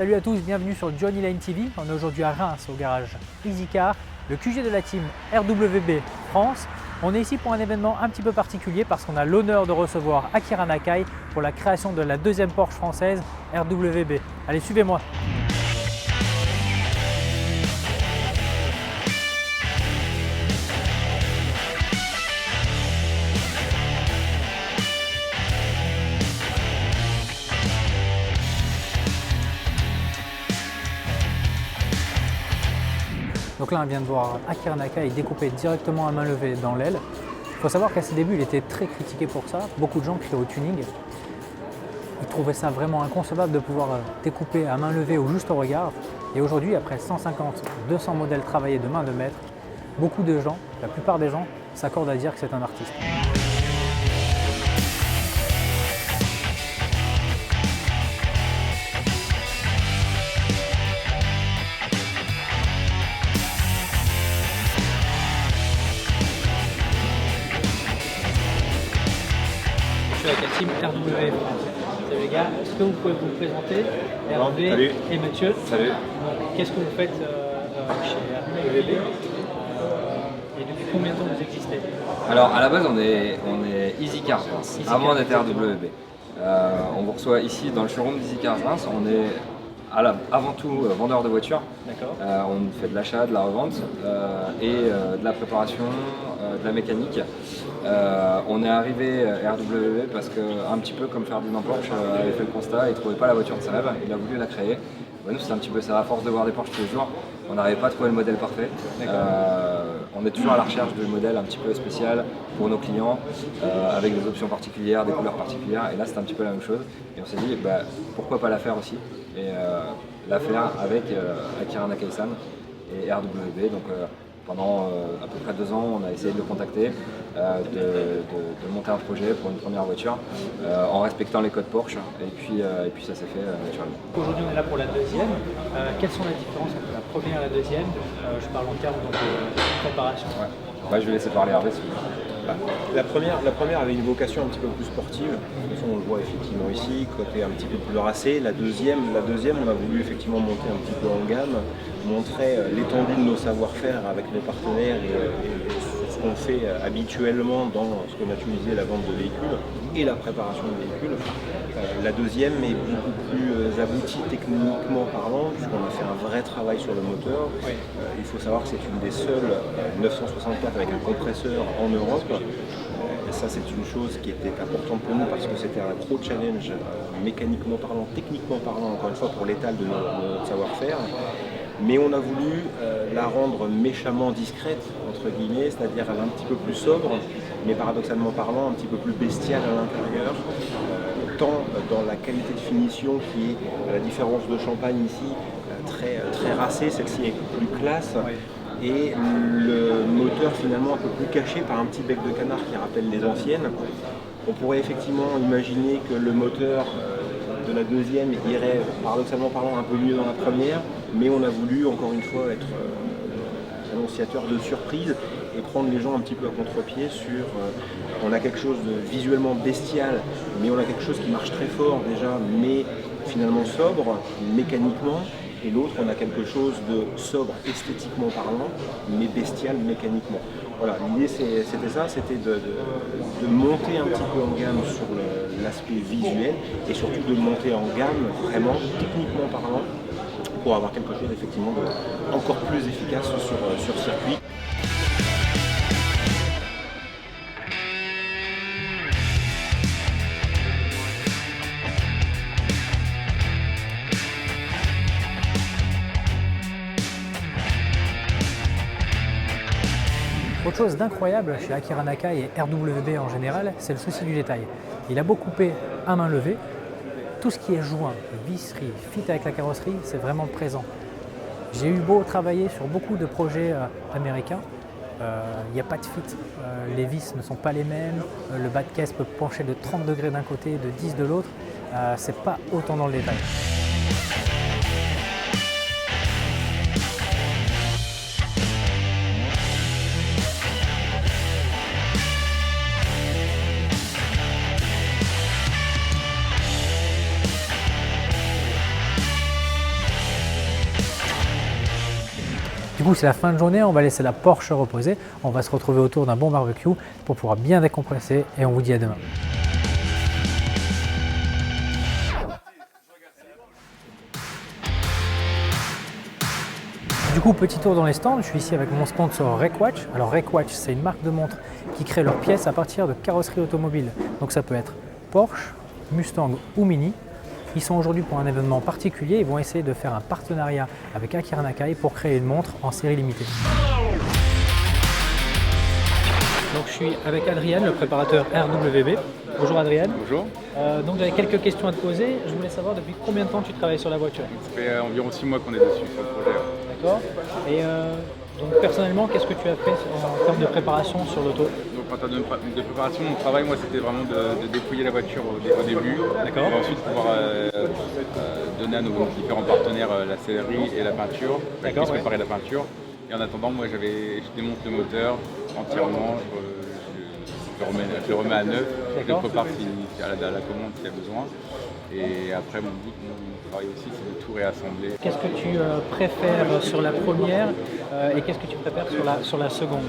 Salut à tous, bienvenue sur Johnny Lane TV. On est aujourd'hui à Reims, au garage EasyCar, le QG de la team RWB France. On est ici pour un événement un petit peu particulier parce qu'on a l'honneur de recevoir Akira Nakai pour la création de la deuxième Porsche française RWB. Allez, suivez-moi. Donc là, on vient de voir Akira Nakai découper directement à main levée dans l'aile. Il faut savoir qu'à ses débuts, il était très critiqué pour ça. Beaucoup de gens criaient au tuning. Ils trouvaient ça vraiment inconcevable de pouvoir découper à main levée ou juste au regard. Et aujourd'hui, après 150-200 modèles travaillés de main de maître, beaucoup de gens, la plupart des gens, s'accordent à dire que c'est un artiste. Avec la team RWB France. Salut les gars, est-ce que vous pouvez vous présenter, Hervé et Mathieu? Salut. Qu'est-ce que vous faites chez RWB et depuis combien de temps vous existez? Alors à la base on est EasyCar Reims, avant d'être RWB. On vous reçoit ici dans le showroom d'EasyCar Reims. On est avant tout vendeur de voitures. On fait de l'achat, de la revente et de la préparation, de la mécanique. On est arrivé RWB parce que, un petit peu comme Ferdinand Porsche avait fait le constat, il ne trouvait pas la voiture de ses rêves, il a voulu la créer. Nous, c'est un petit peu ça, à force de voir des Porsche tous les jours, on n'arrivait pas à trouver le modèle parfait. On est toujours à la recherche de modèles un petit peu spécial pour nos clients, avec des options particulières, des couleurs particulières, et là c'est un petit peu la même chose. Et on s'est dit, pourquoi pas la faire aussi, et la faire avec Akira Nakai-san et RWB. Donc, pendant à peu près 2 ans, on a essayé de le contacter, de monter un projet pour une première voiture en respectant les codes Porsche, et puis ça s'est fait naturellement. Aujourd'hui, on est là pour la deuxième. Quelles sont les différences entre la première et la deuxième? Je parle en termes de préparation. Ouais, je vais laisser parler Hervé. La première avait une vocation un petit peu plus sportive. De toute façon, on le voit effectivement ici, côté un petit peu plus racé. La deuxième, on a voulu effectivement monter un petit peu en gamme, montrer l'étendue de nos savoir-faire avec nos partenaires et ce qu'on fait habituellement dans ce que Mathieu disait, la vente de véhicules et la préparation de véhicules. La deuxième est beaucoup plus aboutie techniquement parlant, puisqu'on a fait un vrai travail sur le moteur. Il faut savoir que c'est une des seules 964 avec un compresseur en Europe. Et ça, c'est une chose qui était importante pour nous parce que c'était un gros challenge mécaniquement parlant, techniquement parlant, encore une fois, pour l'étal de notre savoir-faire. Mais on a voulu la rendre méchamment discrète, entre guillemets, c'est-à-dire un petit peu plus sobre, mais paradoxalement parlant, un petit peu plus bestiale à l'intérieur. Tant dans la qualité de finition qui est, à la différence de Champagne ici, très racée, celle-ci est plus classe. Et le moteur finalement un peu plus caché par un petit bec de canard qui rappelle les anciennes. On pourrait effectivement imaginer que le moteur de la deuxième irait paradoxalement parlant un peu mieux dans la première, mais on a voulu encore une fois être annonciateur de surprise et prendre les gens un petit peu à contre-pied sur on a quelque chose de visuellement bestial, mais on a quelque chose qui marche très fort déjà, mais finalement sobre mécaniquement. Et l'autre, on a quelque chose de sobre esthétiquement parlant, mais bestial mécaniquement. Voilà, l'idée c'était ça, c'était de monter un petit peu en gamme sur l'aspect visuel et surtout de monter en gamme vraiment techniquement parlant pour avoir quelque chose effectivement de encore plus efficace sur circuit. Autre chose d'incroyable chez Akira Nakai et RWB en général, c'est le souci du détail. Il a beau couper à main levée, tout ce qui est joint, visserie, fit avec la carrosserie, c'est vraiment présent. J'ai eu beau travailler sur beaucoup de projets américains, il n'y a pas de fit. Les vis ne sont pas les mêmes, le bas de caisse peut pencher de 30 degrés d'un côté, de 10 de l'autre, c'est pas autant dans le détail. Du coup, c'est la fin de journée, on va laisser la Porsche reposer. On va se retrouver autour d'un bon barbecue pour pouvoir bien décompresser et on vous dit à demain. Du coup, petit tour dans les stands, je suis ici avec mon sponsor RecWatch. Alors RecWatch, c'est une marque de montres qui crée leurs pièces à partir de carrosseries automobiles. Donc ça peut être Porsche, Mustang ou Mini. Ils sont aujourd'hui pour un événement particulier, ils vont essayer de faire un partenariat avec Akira Nakai pour créer une montre en série limitée. Donc je suis avec Adrien, le préparateur RWB. Bonjour Adrien. Bonjour. Donc j'avais quelques questions à te poser. Je voulais savoir depuis combien de temps tu travailles sur la voiture. Ça fait environ 6 mois qu'on est dessus sur le projet. D'accord. Et donc personnellement, qu'est-ce que tu as fait en termes de préparation sur l'auto? Donc en termes de préparation, mon travail, moi, c'était vraiment de dépouiller la voiture au début. D'accord. Pour ensuite pouvoir donner à nos différents partenaires la sellerie et la peinture. D'accord, Ils préparer la peinture. Et en attendant, moi, je démonte le moteur entièrement. Je le remets à neuf, je le prépare à la commande s'il y a besoin. Et après, mon travail aussi, c'est de tout réassembler. Qu'est-ce que tu préfères sur la première et qu'est-ce que tu préfères sur la seconde?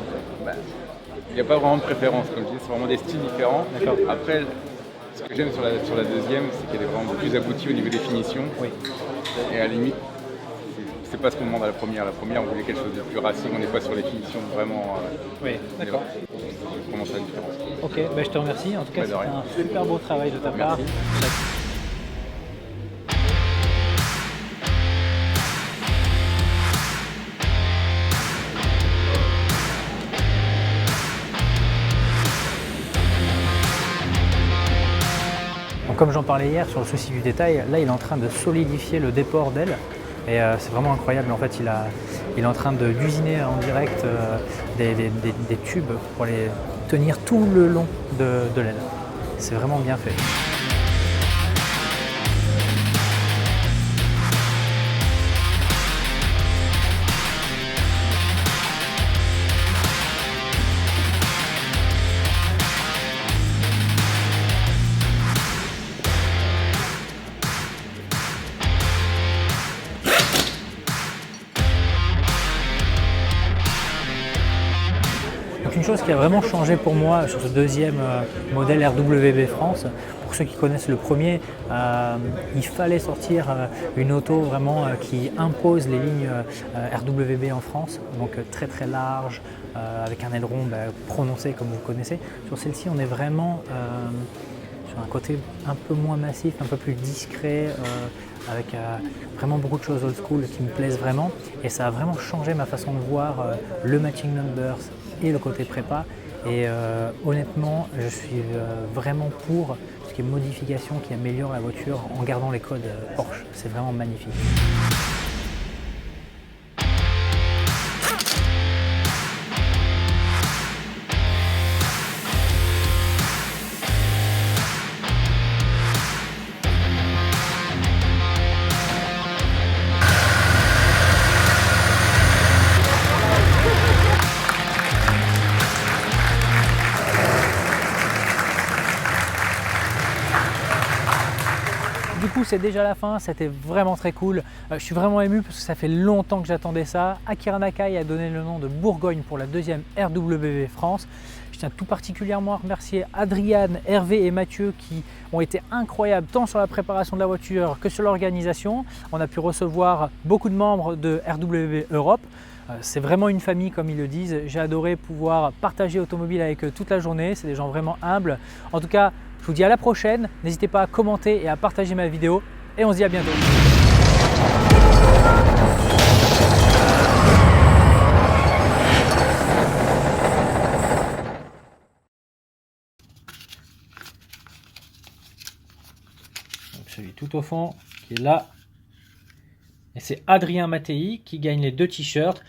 Il n'y a pas vraiment de préférence, comme je dis, c'est vraiment des styles différents. Après, ce que j'aime sur la deuxième, c'est qu'elle est vraiment plus aboutie au niveau des finitions. Oui. Et à la limite, c'est pas ce qu'on demande à la première. La première, on voulait quelque chose de plus racing, on n'est pas sur les finitions vraiment. Oui, d'accord. C'est vraiment ça la différence. Ok, je te remercie. En tout cas, c'est un super beau travail de ta part. Merci. Donc, comme j'en parlais hier sur le souci du détail, là il est en train de solidifier le déport d'aile et c'est vraiment incroyable. En fait, il est en train d'usiner en direct des tubes pour les tenir tout le long de l'aile. C'est vraiment bien fait. Une chose qui a vraiment changé pour moi sur ce deuxième modèle RWB France, pour ceux qui connaissent le premier, il fallait sortir une auto vraiment qui impose les lignes RWB en France, donc très très large, avec un aileron prononcé comme vous connaissez. Sur celle-ci, on est vraiment sur un côté un peu moins massif, un peu plus discret, avec vraiment beaucoup de choses old school qui me plaisent vraiment, et ça a vraiment changé ma façon de voir le matching numbers et le côté prépa. Et honnêtement, je suis vraiment pour ce qui est modification qui améliore la voiture en gardant les codes Porsche. C'est vraiment magnifique. Du coup, c'est déjà la fin, c'était vraiment très cool. Je suis vraiment ému parce que ça fait longtemps que j'attendais ça. Akira Nakai a donné le nom de Bourgogne pour la deuxième RWB France. Je tiens tout particulièrement à remercier Adrien, Hervé et Mathieu qui ont été incroyables tant sur la préparation de la voiture que sur l'organisation. On a pu recevoir beaucoup de membres de RWB Europe. C'est vraiment une famille comme ils le disent. J'ai adoré pouvoir partager automobile avec eux toute la journée. C'est des gens vraiment humbles. En tout cas, je vous dis à la prochaine. N'hésitez pas à commenter et à partager ma vidéo. Et on se dit à bientôt. Donc celui tout au fond qui est là. Et c'est Adrien Mattei qui gagne les 2 t-shirts.